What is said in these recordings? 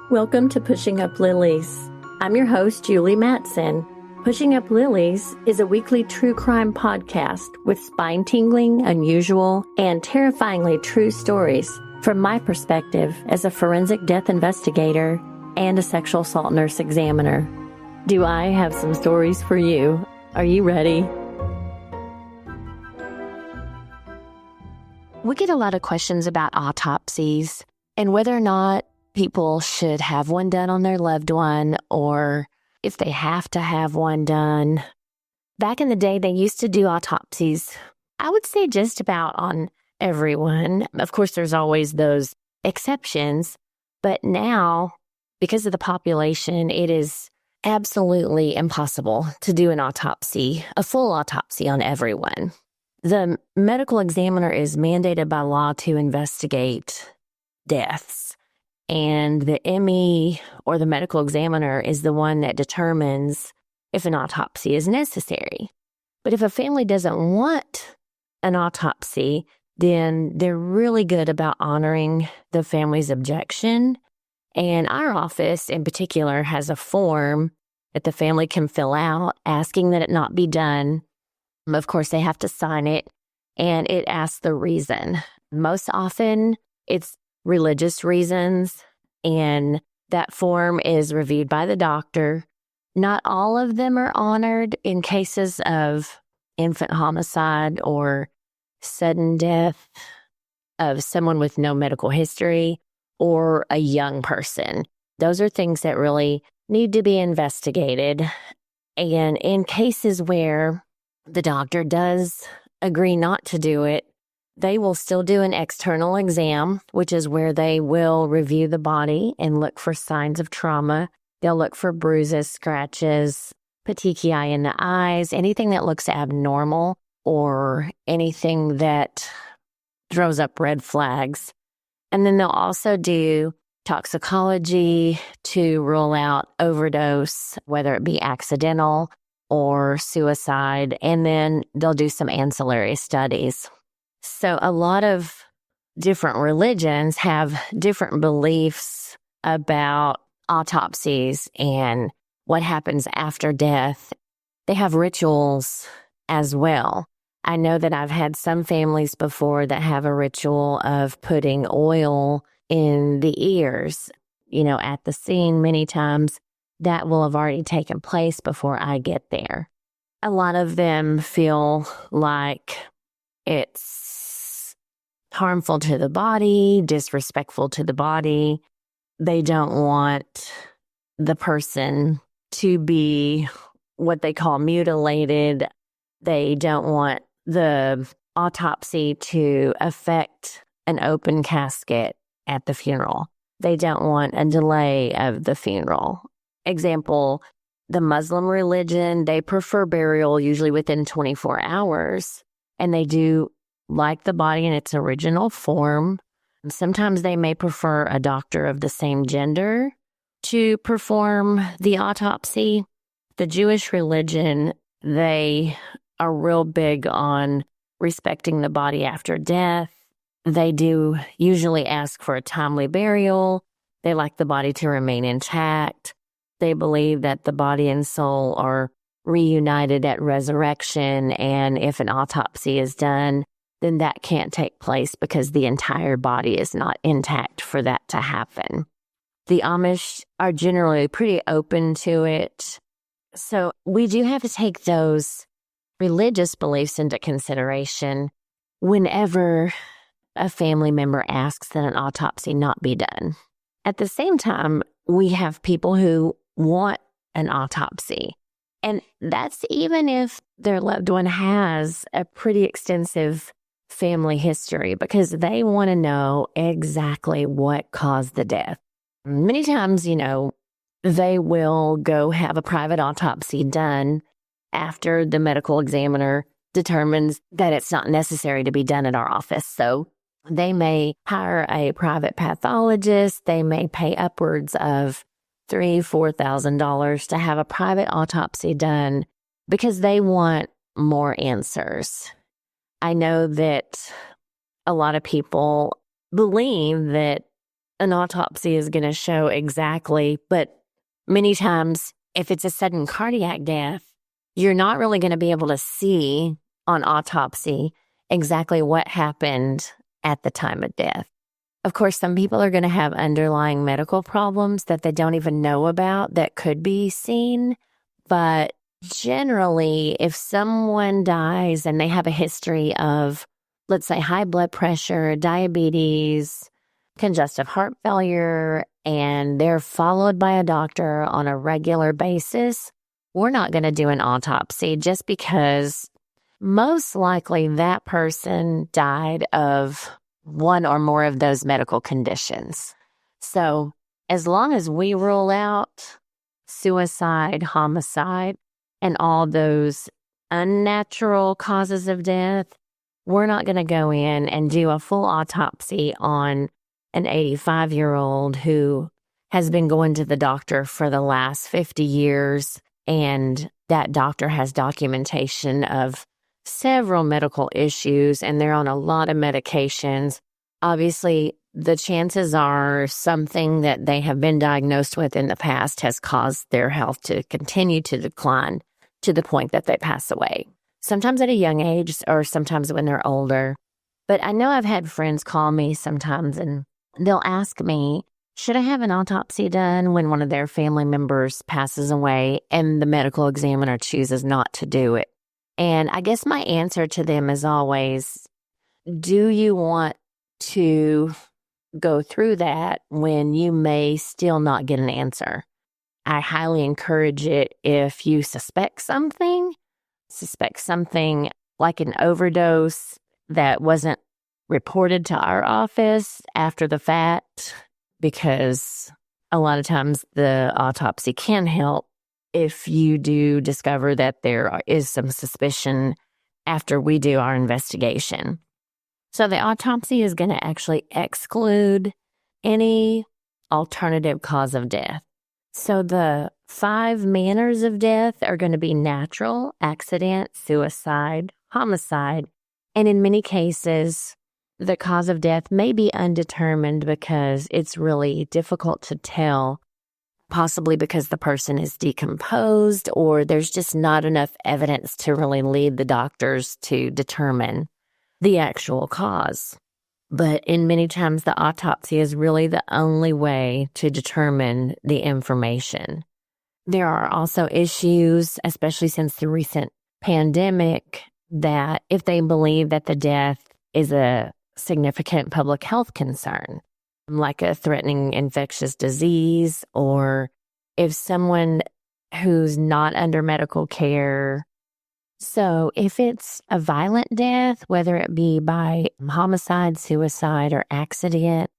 Welcome to Pushing Up Lilies. I'm your host, Julie Mattson. Pushing Up Lilies is a weekly true crime podcast with spine-tingling, unusual, and terrifyingly true stories from my perspective as a forensic death investigator and a sexual assault nurse examiner. Do I have some stories for you? Are you ready? We get a lot of questions about autopsies and whether or not people should have one done on their loved one or if they have to have one done. Back in the day, they used to do autopsies, I would say just about on everyone. Of course, there's always those exceptions, but now, because of the population, it is absolutely impossible to do an autopsy, a full autopsy on everyone. The medical examiner is mandated by law to investigate deaths, and the ME or the medical examiner is the one that determines if an autopsy is necessary. But if a family doesn't want an autopsy, then they're really good about honoring the family's objection. And our office in particular has a form that the family can fill out asking that it not be done. Of course, they have to sign it, and it asks the reason. Most often, it's religious reasons, and that form is reviewed by the doctor. Not all of them are honored in cases of infant homicide or sudden death of someone with no medical history or a young person. Those are things that really need to be investigated. And in cases where the doctor does agree not to do it, they will still do an external exam, which is where they will review the body and look for signs of trauma. They'll look for bruises, scratches, petechiae in the eyes, anything that looks abnormal or anything that throws up red flags. And then they'll also do toxicology to rule out overdose, whether it be accidental or suicide, and then they'll do some ancillary studies. So a lot of different religions have different beliefs about autopsies and what happens after death. They have rituals as well. I know that I've had some families before that have a ritual of putting oil in the ears, at the scene many times. That will have already taken place before I get there. A lot of them feel like it's harmful to the body, disrespectful to the body. They don't want the person to be what they call mutilated. They don't want the autopsy to affect an open casket at the funeral. They don't want a delay of the funeral. Example, the Muslim religion, they prefer burial usually within 24 hours, and they do like the body in its original form. Sometimes they may prefer a doctor of the same gender to perform the autopsy. The Jewish religion, they are real big on respecting the body after death. They do usually ask for a timely burial. They like the body to remain intact. They believe that the body and soul are reunited at resurrection, and if an autopsy is done, then that can't take place because the entire body is not intact for that to happen. The Amish are generally pretty open to it. So we do have to take those religious beliefs into consideration whenever a family member asks that an autopsy not be done. At the same time, we have people who want an autopsy. And that's even if their loved one has a pretty extensive family history, because they want to know exactly what caused the death. Many times, they will go have a private autopsy done after the medical examiner determines that it's not necessary to be done at our office. So they may hire a private pathologist. They may pay upwards of $3,000-$4,000 to have a private autopsy done because they want more answers. I know that a lot of people believe that an autopsy is going to show exactly, but many times, if it's a sudden cardiac death, you're not really going to be able to see on autopsy exactly what happened at the time of death. Of course, some people are going to have underlying medical problems that they don't even know about that could be seen. But generally, if someone dies and they have a history of, let's say, high blood pressure, diabetes, congestive heart failure, and they're followed by a doctor on a regular basis, we're not going to do an autopsy just because most likely that person died of one or more of those medical conditions. So as long as we rule out suicide, homicide, and all those unnatural causes of death, we're not going to go in and do a full autopsy on an 85-year-old who has been going to the doctor for the last 50 years, and that doctor has documentation of several medical issues, and they're on a lot of medications. Obviously, the chances are something that they have been diagnosed with in the past has caused their health to continue to decline to the point that they pass away. Sometimes at a young age or sometimes when they're older. But I know I've had friends call me sometimes and they'll ask me, should I have an autopsy done when one of their family members passes away and the medical examiner chooses not to do it? And I guess my answer to them is always, do you want to go through that when you may still not get an answer? I highly encourage it if you suspect something like an overdose that wasn't reported to our office after the fact, because a lot of times the autopsy can help if you do discover that there is some suspicion after we do our investigation. So the autopsy is going to actually exclude any alternative cause of death. So the 5 manners of death are going to be natural, accident, suicide, homicide, and in many cases, the cause of death may be undetermined because it's really difficult to tell, possibly because the person is decomposed or there's just not enough evidence to really lead the doctors to determine the actual cause. But in many times, the autopsy is really the only way to determine the information. There are also issues, especially since the recent pandemic, that if they believe that the death is a significant public health concern, like a threatening infectious disease, or if someone who's not under medical care. So if it's a violent death, whether it be by homicide, suicide, or accident,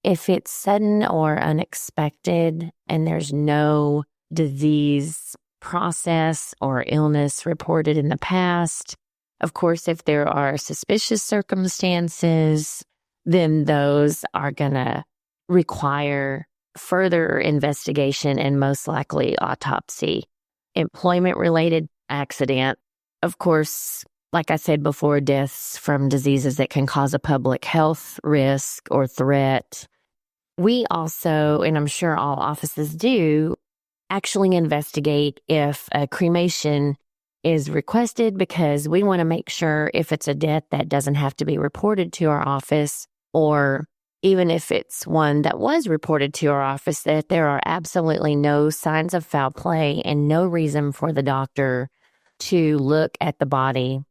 if it's sudden or unexpected and there's no disease process or illness reported in the past, of course, if there are suspicious circumstances, then those are going to require further investigation and most likely autopsy. Employment-related accident, of course, like I said before, deaths from diseases that can cause a public health risk or threat. We also, and I'm sure all offices do, actually investigate if a cremation is requested because we want to make sure if it's a death that doesn't have to be reported to our office, or even if it's one that was reported to our office, that there are absolutely no signs of foul play and no reason for the doctor to look at the body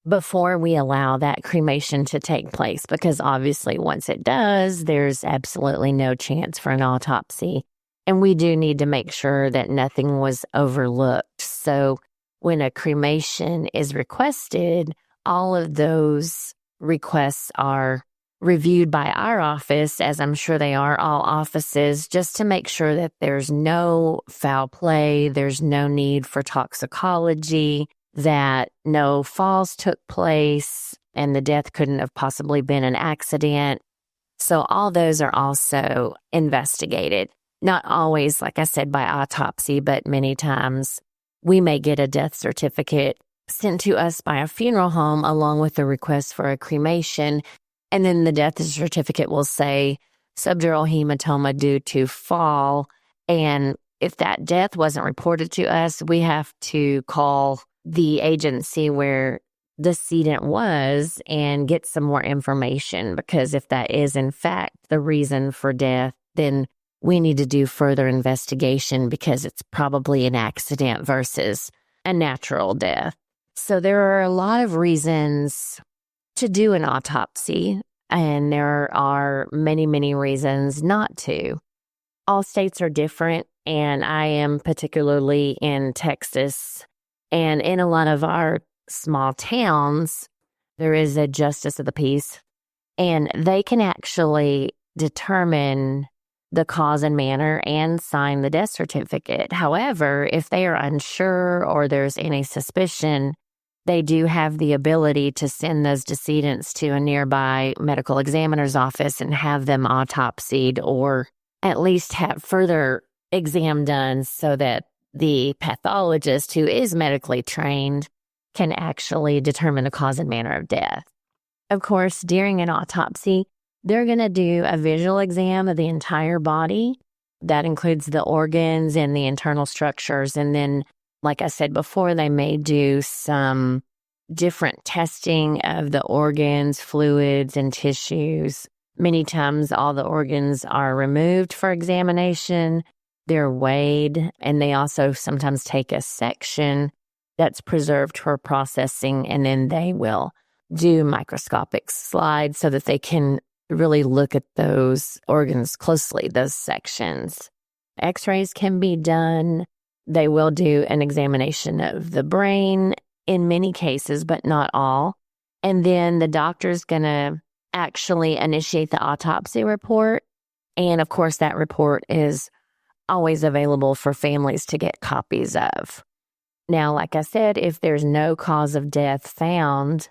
before we allow that cremation to take place. Because obviously once it does, there's absolutely no chance for an autopsy. And we do need to make sure that nothing was overlooked. So when a cremation is requested, all of those requests are reviewed by our office, as I'm sure they are all offices, just to make sure that there's no foul play, there's no need for toxicology, that no falls took place, and the death couldn't have possibly been an accident. So all those are also investigated. Not always, like I said, by autopsy, but many times we may get a death certificate sent to us by a funeral home along with a request for a cremation. And then the death certificate will say subdural hematoma due to fall. And if that death wasn't reported to us, we have to call the agency where the decedent was and get some more information, because if that is in fact the reason for death, then we need to do further investigation because it's probably an accident versus a natural death. So there are a lot of reasons to do an autopsy, and there are many, many reasons not to. All states are different, and I am particularly in Texas, and in a lot of our small towns, there is a justice of the peace, and they can actually determine the cause and manner and sign the death certificate. However, if they are unsure or there's any suspicion, they do have the ability to send those decedents to a nearby medical examiner's office and have them autopsied, or at least have further exam done so that the pathologist, who is medically trained, can actually determine the cause and manner of death. Of course, during an autopsy, they're going to do a visual exam of the entire body. That includes the organs and the internal structures. And then, like I said before, they may do some different testing of the organs, fluids, and tissues. Many times, all the organs are removed for examination. They're weighed, and they also sometimes take a section that's preserved for processing, and then they will do microscopic slides so that they can really look at those organs closely, those sections. X-rays can be done. They will do an examination of the brain in many cases, but not all. And then the doctor's going to actually initiate the autopsy report. And of course, that report is always available for families to get copies of. Now, like I said, if there's no cause of death found,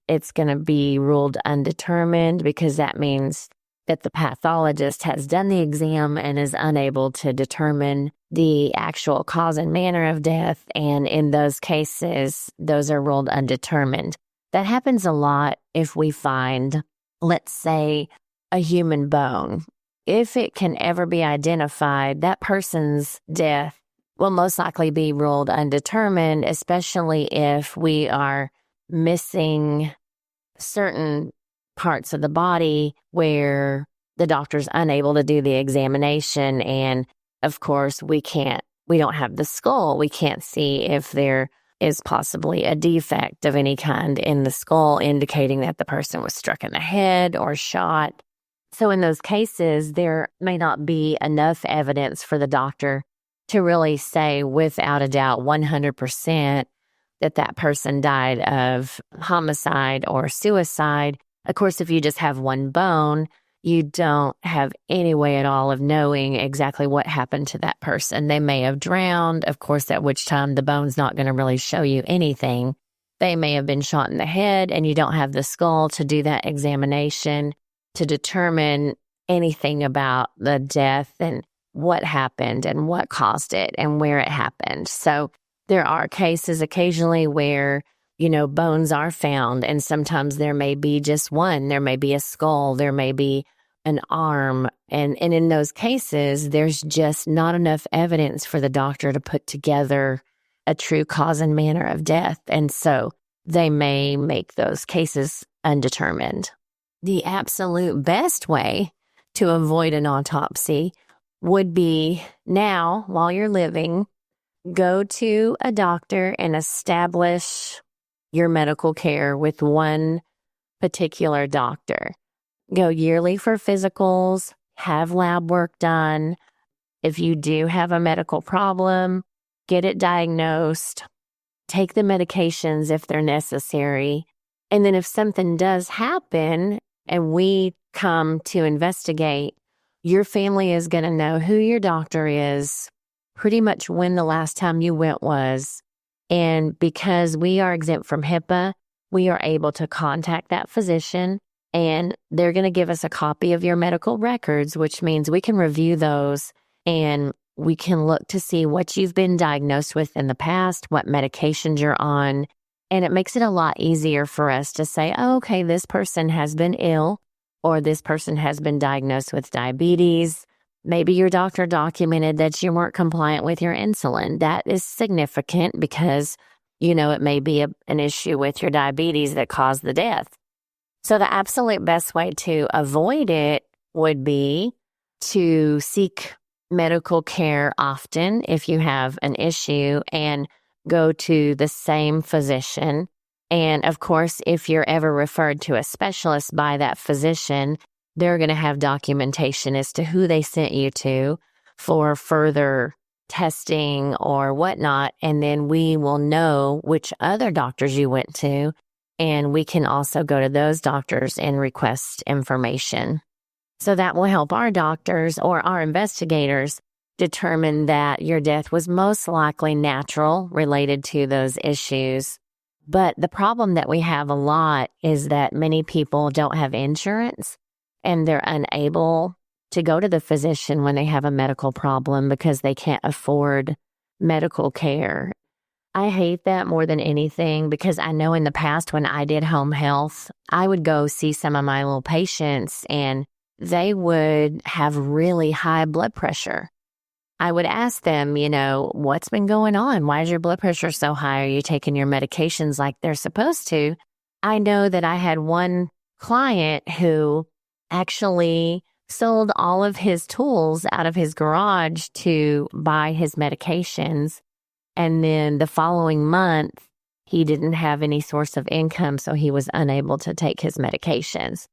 it's going to be ruled undetermined, because that means that the pathologist has done the exam and is unable to determine the actual cause and manner of death. And in those cases, those are ruled undetermined. That happens a lot if we find, let's say, a human bone. If it can ever be identified, that person's death will most likely be ruled undetermined, especially if we are missing certain parts of the body where the doctor's unable to do the examination. And of course, we don't have the skull. We can't see if there is possibly a defect of any kind in the skull, indicating that the person was struck in the head or shot. So in those cases, there may not be enough evidence for the doctor to really say without a doubt 100% that that person died of homicide or suicide. Of course, if you just have one bone, you don't have any way at all of knowing exactly what happened to that person. They may have drowned, of course, at which time the bone's not going to really show you anything. They may have been shot in the head, and you don't have the skull to do that examination to determine anything about the death and what happened and what caused it and where it happened. So there are cases occasionally where, bones are found, and sometimes there may be just one. There may be a skull, there may be an arm. And in those cases, there's just not enough evidence for the doctor to put together a true cause and manner of death. And so they may make those cases undetermined. The absolute best way to avoid an autopsy would be now, while you're living, go to a doctor and establish your medical care with one particular doctor. Go yearly for physicals, have lab work done. If you do have a medical problem, get it diagnosed, take the medications if they're necessary. And then if something does happen and we come to investigate, your family is going to know who your doctor is, pretty much when the last time you went was. And because we are exempt from HIPAA, we are able to contact that physician, and they're going to give us a copy of your medical records, which means we can review those and we can look to see what you've been diagnosed with in the past, what medications you're on. And it makes it a lot easier for us to say, oh, okay, this person has been ill, or this person has been diagnosed with diabetes. Maybe your doctor documented that you weren't compliant with your insulin. That is significant because, it may be an issue with your diabetes that caused the death. So the absolute best way to avoid it would be to seek medical care often if you have an issue and go to the same physician. And of course, if you're ever referred to a specialist by that physician, they're going to have documentation as to who they sent you to for further testing or whatnot. And then we will know which other doctors you went to. And we can also go to those doctors and request information. So that will help our doctors or our investigators determine that your death was most likely natural related to those issues. But the problem that we have a lot is that many people don't have insurance and they're unable to go to the physician when they have a medical problem because they can't afford medical care. I hate that more than anything because I know in the past when I did home health, I would go see some of my little patients and they would have really high blood pressure. I would ask them, what's been going on? Why is your blood pressure so high? Are you taking your medications like they're supposed to? I know that I had one client who actually sold all of his tools out of his garage to buy his medications. And then the following month, he didn't have any source of income, so he was unable to take his medications.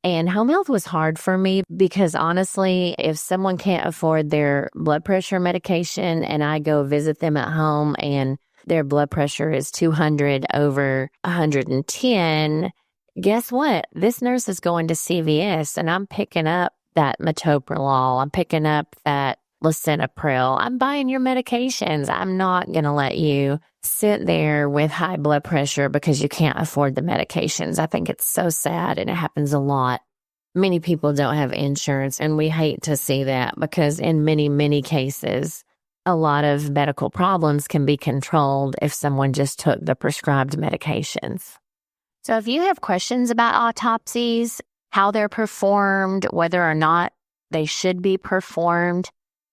And home health was hard for me because honestly, if someone can't afford their blood pressure medication and I go visit them at home and their blood pressure is 200 over 110, guess what? This nurse is going to CVS and I'm picking up that metoprolol. I'm picking up that lisinopril. I'm buying your medications. I'm not going to let you sit there with high blood pressure because you can't afford the medications. I think it's so sad and it happens a lot. Many people don't have insurance and we hate to see that because in many, many cases, a lot of medical problems can be controlled if someone just took the prescribed medications. So if you have questions about autopsies, how they're performed, whether or not they should be performed,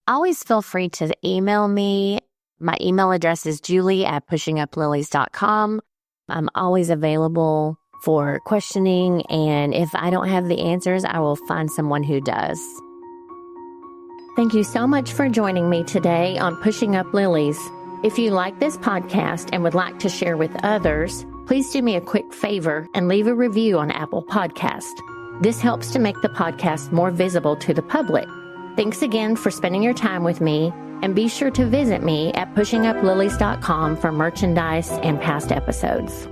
always feel free to email me. My email address is julie@pushinguplilies.com. I'm always available for questioning, and if I don't have the answers, I will find someone who does. Thank you so much for joining me today on Pushing Up Lilies. If you like this podcast and would like to share with others, please do me a quick favor and leave a review on Apple Podcast. This helps to make the podcast more visible to the public. Thanks again for spending your time with me, and be sure to visit me at pushinguplilies.com for merchandise and past episodes.